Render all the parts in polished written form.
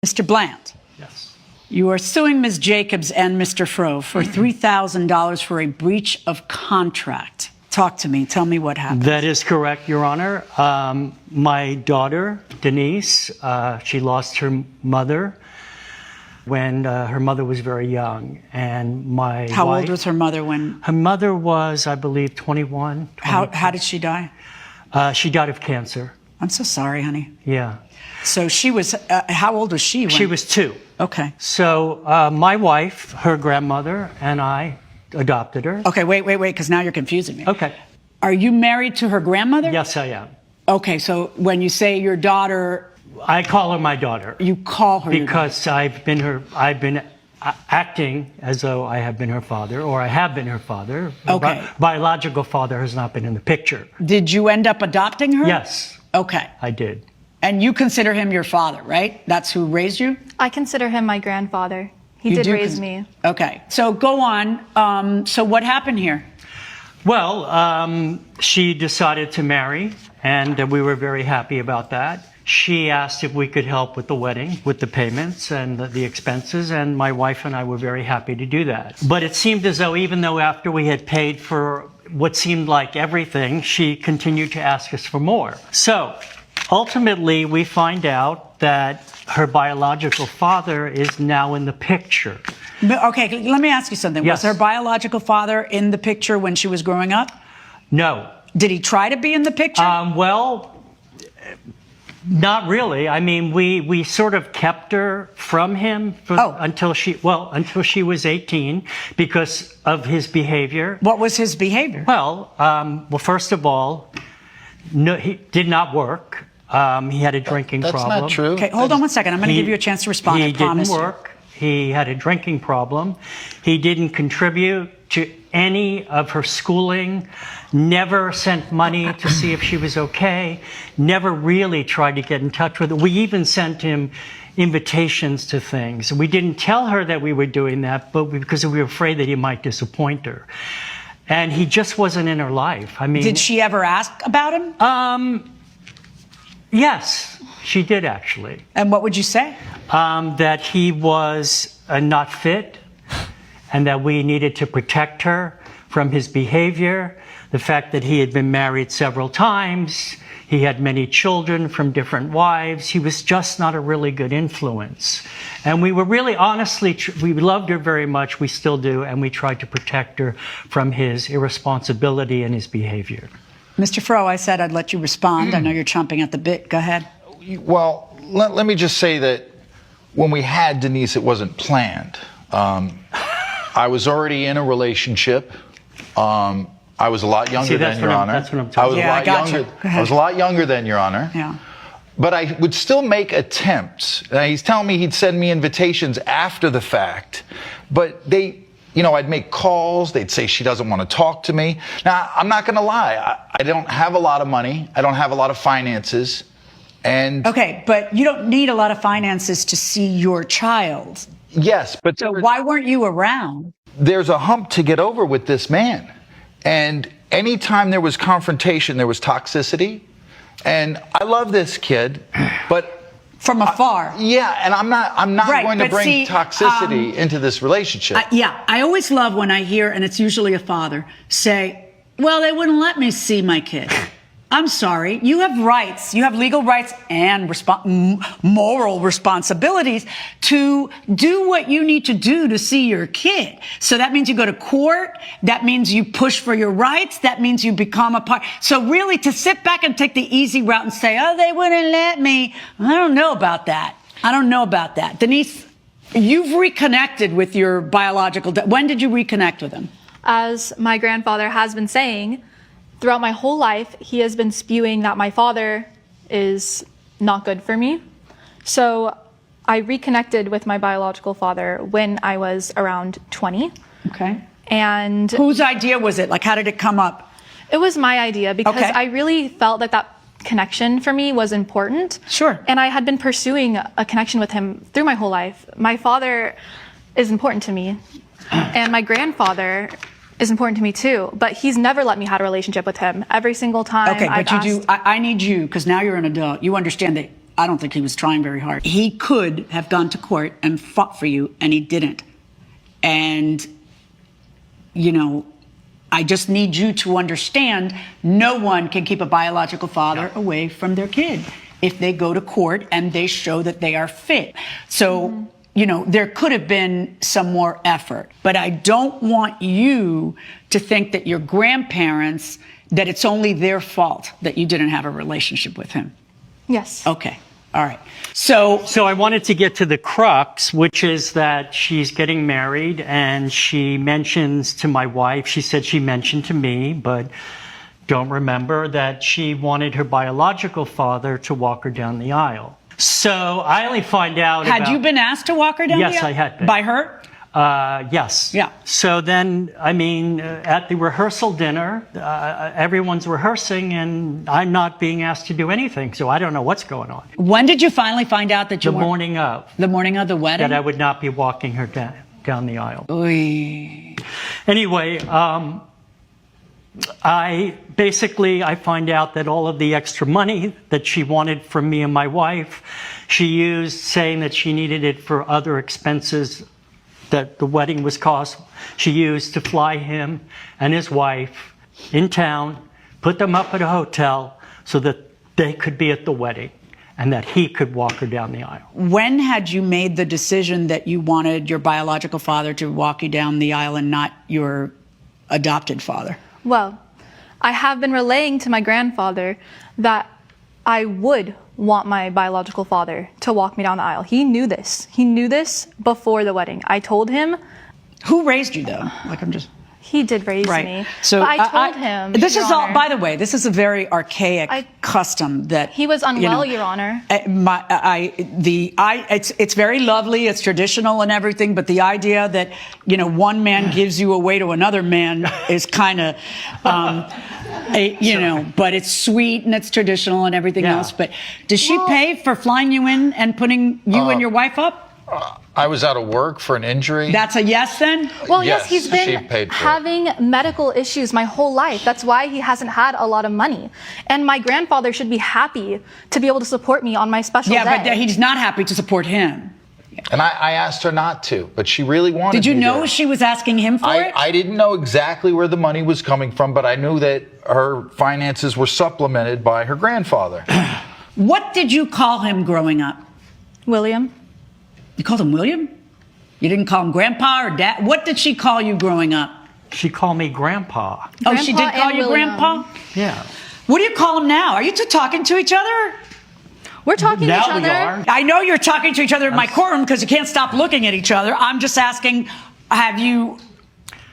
Mr. Bland. Yes. You are suing Ms. Jacobs and Mr. Fro for $3,000 for a breach of contract. Talk to me. Tell me what happened. That is correct, Your Honor. My daughter, Denise, she lost her mother when her mother was very young. And my How wife, old was her mother when? Her mother was, I believe, 21. How did she die? She died of cancer. I'm so sorry, honey. Yeah. So she was, how old was she? When? She was 2. Okay. So my wife, her grandmother, and I adopted her. Okay, wait, because now you're confusing me. Okay. Are you married to her grandmother? Yes, I am. Okay, so when you say your daughter... I call her my daughter. You call her because I've been acting as though I have been her father, or I have been her father. Okay. Biological father has not been in the picture. Did you end up adopting her? Yes. Okay. I did. And you consider him your father, right? That's who raised you? I consider him my grandfather. He did raise me. Okay. So go on. So what happened here? Well, she decided to marry, and we were very happy about that. She asked if we could help with the wedding, with the payments and the expenses, and my wife and I were very happy to do that. But it seemed as though even though after we had paid for what seemed like everything, she continued to ask us for more. So ultimately, we find out that her biological father is now in the picture. Okay, let me ask you something. Yes. Was her biological father in the picture when she was growing up? No. Did he try to be in the picture? Well, not really. I mean, we sort of kept her from him until she was 18 because of his behavior. What was his behavior? Well, first of all, no, he did not work. He had a drinking problem. That's not true. Okay, hold on one second. I'm going to give you a chance to respond. He I promise didn't work. He had a drinking problem. He didn't contribute to any of her schooling, never sent money to see if she was okay, never really tried to get in touch with her. We even sent him invitations to things. We didn't tell her that we were doing that, but because we were afraid that he might disappoint her. And he just wasn't in her life. I mean, Did she ever ask about him? Yes, she did actually. And what would you say? That he was not fit and that we needed to protect her from his behavior, the fact that he had been married several times, he had many children from different wives, he was just not a really good influence. And we were really, honestly, we loved her very much, we still do, and we tried to protect her from his irresponsibility and his behavior. Mr. Fro, I said I'd let you respond. I know you're chomping at the bit. Go ahead. Well, let me just say that when we had Denise, it wasn't planned. I was already in a relationship. I was a lot younger than Your Honor. That's what I'm talking about. I was a lot younger than Your Honor. Yeah. But I would still make attempts. He's telling me he'd send me invitations after the fact, but I'd make calls. They'd say she doesn't want to talk to me. Now, I'm not going to lie. I don't have a lot of money. I don't have a lot of finances. And okay, but you don't need a lot of finances to see your child. Yes, but so why weren't you around? There's a hump to get over with this man. And anytime there was confrontation, there was toxicity. And I love this kid, but from afar. And I'm not going to bring toxicity into this relationship. I always love when I hear, and it's usually a father, say, well, they wouldn't let me see my kid. I'm sorry. You have rights. You have legal rights and moral responsibilities to do what you need to do to see your kid. So that means you go to court. That means you push for your rights. That means you become a part. So really to sit back and take the easy route and say, oh, they wouldn't let me. I don't know about that. Denise, you've reconnected with your biological dad. When did you reconnect with him? As my grandfather has been saying, throughout my whole life, he has been spewing that my father is not good for me. So I reconnected with my biological father when I was around 20. Okay. And whose idea was it? Like, how did it come up? It was my idea because I really felt that connection for me was important. Sure. And I had been pursuing a connection with him through my whole life. My father is important to me, and my grandfather is important to me too, but he's never let me have a relationship with him. Every single time. Okay, but I need you, because now you're an adult. You understand that I don't think he was trying very hard. He could have gone to court and fought for you, and he didn't. And, you know, I just need you to understand no one can keep a biological father away from their kid if they go to court and they show that they are fit. So, you know, there could have been some more effort. But I don't want you to think that your grandparents, that it's only their fault that you didn't have a relationship with him. Yes. Okay. All right. So I wanted to get to the crux, which is that she's getting married, and she mentions to my wife, she said she mentioned to me, but don't remember, that she wanted her biological father to walk her down the aisle. So I only find out had you been asked to walk her down the aisle? Yes, I had been. By her? Yes. Yeah. So then, I mean, at the rehearsal dinner, everyone's rehearsing, and I'm not being asked to do anything, so I don't know what's going on. When did you finally find out that you The weren't- morning of. The morning of the wedding? That I would not be walking her down the aisle. Oy. Anyway, I find out that all of the extra money that she wanted from me and my wife, she used, saying that she needed it for other expenses that the wedding was cost. She used to fly him and his wife in town, put them up at a hotel so that they could be at the wedding and that he could walk her down the aisle. When had you made the decision that you wanted your biological father to walk you down the aisle and not your adopted father? Well, I have been relaying to my grandfather that I would want my biological father to walk me down the aisle. He knew this. He knew this before the wedding. I told him. Who raised you, though? Like, I'm just... He did raise Right. me. So but I told him. This Your is all, Honor, by the way, this is a very archaic custom that He was unwell, you know, Your Honor. It's very lovely, it's traditional and everything, but the idea that, you know, one man gives you away to another man is kind of, you know, but it's sweet and it's traditional and everything else. But does she pay for flying you in and putting you and your wife up? I was out of work for an injury. That's a yes then? Well, Yes, yes, he's she been paid for it. having medical issues my whole life. That's why he hasn't had a lot of money. And my grandfather should be happy to be able to support me on my special day. Yeah, but he's not happy to support him. And I asked her not to, but she really wanted Did you me know there. she was asking him for it? I didn't know exactly where the money was coming from, but I knew that her finances were supplemented by her grandfather. What did you call him growing up? William? You called him William? You didn't call him Grandpa or Dad? What did she call you growing up? She called me Grandpa. Oh, she did Grandpa call and you William. Grandpa? Yeah. What do you call him now? Are you two talking to each other? We're talking to Now each we other. are. I know you're talking to each other in my courtroom because you can't stop looking at each other. I'm just asking, have you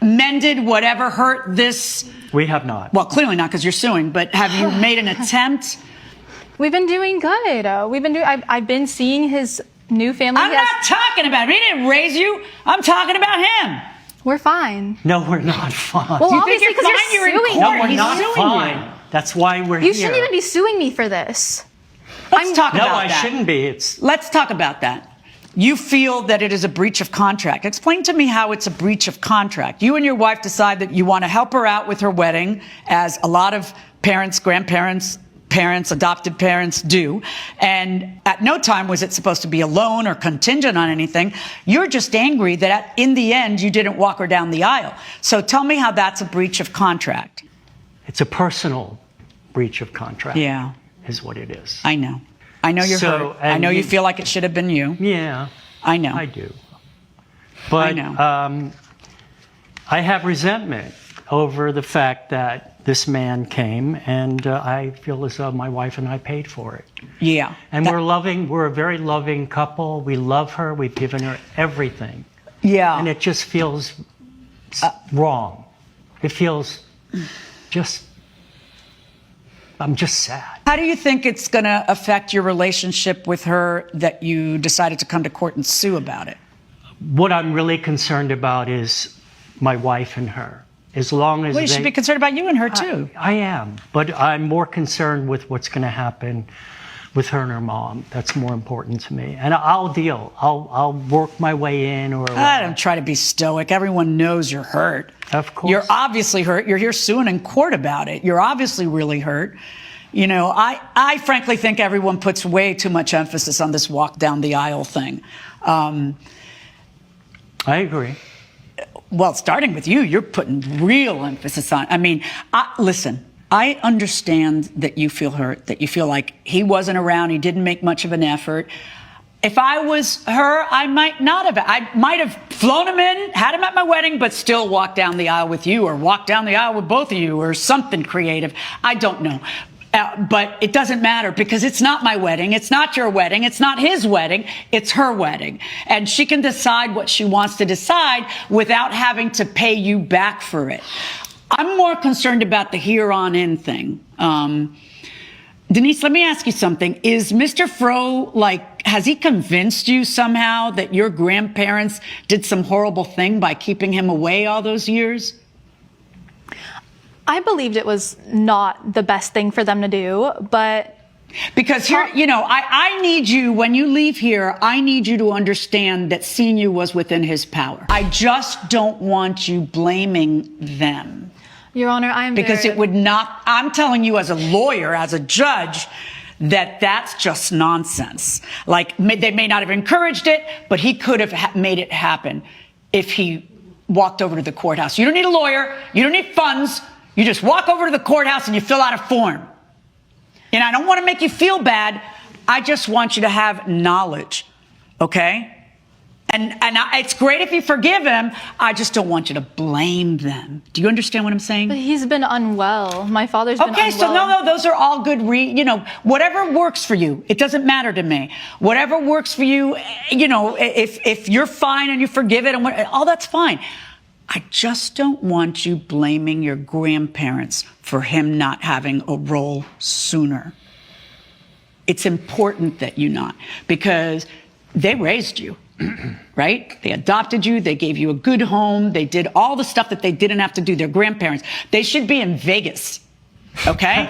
mended whatever hurt this? We have not. Well, clearly not because you're suing, but have you made an attempt? We've been doing good. I've been seeing his new family. I'm He has- not talking about him. He didn't raise you. I'm talking about him. We're fine. No, we're not fine. Well, You think obviously, you're because fine? You're in suing court. no, we're me. He's not suing fine. you. That's why we're You here. shouldn't even be suing me for this. Let's talk No, about I that. shouldn't be. It's Let's talk about that. You feel that it is a breach of contract. Explain to me how it's a breach of contract. You and your wife decide that you want to help her out with her wedding, as a lot of parents, grandparents, parents, adopted parents do. And at no time was it supposed to be a loan or contingent on anything. You're just angry that in the end you didn't walk her down the aisle. So tell me how that's a breach of contract. a personal breach of contract. Yeah. Is what it is. I know. I know you're hurt. I know you feel like it should have been you. Yeah. I know. I do. But I know. I have resentment over the fact that this man came, and I feel as though my wife and I paid for it. Yeah. And we're a very loving couple. We love her. We've given her everything. Yeah. And it just feels wrong. It feels I'm just sad. How do you think it's going to affect your relationship with her that you decided to come to court and sue about it? What I'm really concerned about is my wife and her. As long as Well, you should be concerned about you and her, too. I am, but I'm more concerned with what's going to happen with her and her mom. That's more important to me. And I'll deal. I'll work my way in. I don't try to be stoic. Everyone knows you're hurt. Of course. You're obviously hurt. You're here suing in court about it. You're obviously really hurt. You know, I frankly think everyone puts way too much emphasis on this walk down the aisle thing. I agree. Well, starting with you, you're putting real emphasis on. I mean, listen, I understand that you feel hurt, that you feel like he wasn't around, he didn't make much of an effort. If I was her, I might not have. I might have flown him in, had him at my wedding, but still walked down the aisle with you, or walked down the aisle with both of you, or something creative. I don't know. But it doesn't matter, because it's not my wedding. It's not your wedding. It's not his wedding. It's her wedding. And she can decide what she wants to decide without having to pay you back for it. I'm more concerned about the here on in thing. Denise, let me ask you something. Is Mr. Fro, has he convinced you somehow that your grandparents did some horrible thing by keeping him away all those years? I believed it was not the best thing for them to do, but... Because here, you know, I need you, when you leave here, I need you to understand that Senior was within his power. I just don't want you blaming them. Your Honor, I am Because it would not, I'm telling you as a lawyer, as a judge, that's just nonsense. Like, they may not have encouraged it, but he could have made it happen if he walked over to the courthouse. You don't need a lawyer. You don't need funds. You just walk over to the courthouse and you fill out a form. And I don't want to make you feel bad. I just want you to have knowledge, okay? And it's great if you forgive him. I just don't want you to blame them. Do you understand what I'm saying? But he's been unwell. My father's been unwell. Okay, so no, those are all good, whatever works for you. It doesn't matter to me. Whatever works for you, if you're fine and you forgive it, all that's fine. I just don't want you blaming your grandparents for him not having a role sooner. It's important that you not, because they raised you, right? They adopted you. They gave you a good home. They did all the stuff that they didn't have to do, their grandparents. They should be in Vegas, okay?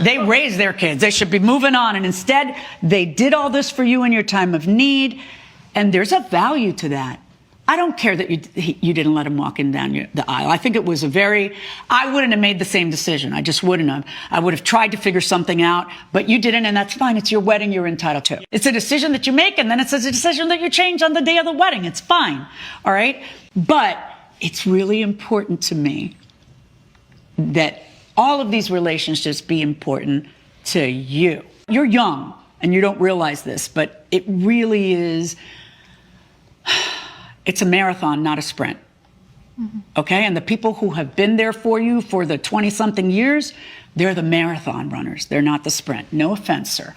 They raised their kids. They should be moving on. And instead, they did all this for you in your time of need. And there's a value to that. I don't care that you didn't let him walk in down the aisle. I think it was I wouldn't have made the same decision. I just wouldn't have. I would have tried to figure something out, but you didn't, and that's fine. It's your wedding. You're entitled to. It's a decision that you make, and then it's a decision that you change on the day of the wedding. It's fine. All right? But it's really important to me that all of these relationships be important to you. You're young, and you don't realize this, but it really is... It's a marathon, not a sprint. Mm-hmm. Okay? And the people who have been there for you for the 20-something years, they're the marathon runners. They're not the sprint. No offense, sir.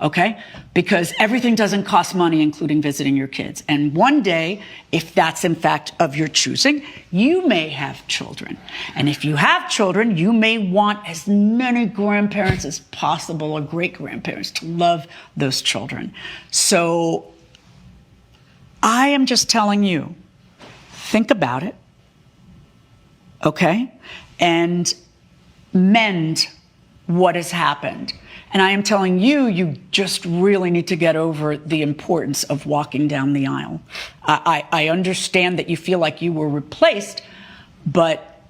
Okay? Because everything doesn't cost money, including visiting your kids. And one day, if that's in fact of your choosing, you may have children. And if you have children, you may want as many grandparents as possible, or great-grandparents, to love those children. So I am just telling you, think about it, okay? And mend what has happened. And I am telling you, you just really need to get over the importance of walking down the aisle. I understand that you feel like you were replaced, but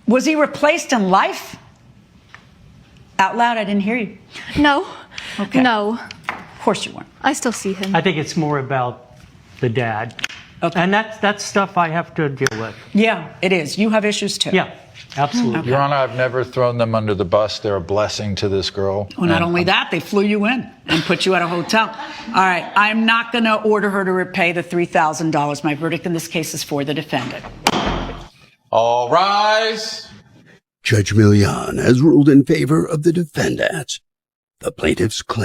was he replaced in life? Out loud, I didn't hear you. No. Okay. No. Of course you weren't. I still see him. I think it's more about the dad. Okay. And that's stuff I have to deal with. Yeah, it is. You have issues too. Yeah, absolutely. Okay. Your Honor, I've never thrown them under the bus. They're a blessing to this girl. Well, not only that, they flew you in and put you at a hotel. All right, I'm not going to order her to repay the $3,000. My verdict in this case is for the defendant. All rise. Judge Millian has ruled in favor of the defendant. The plaintiff's claim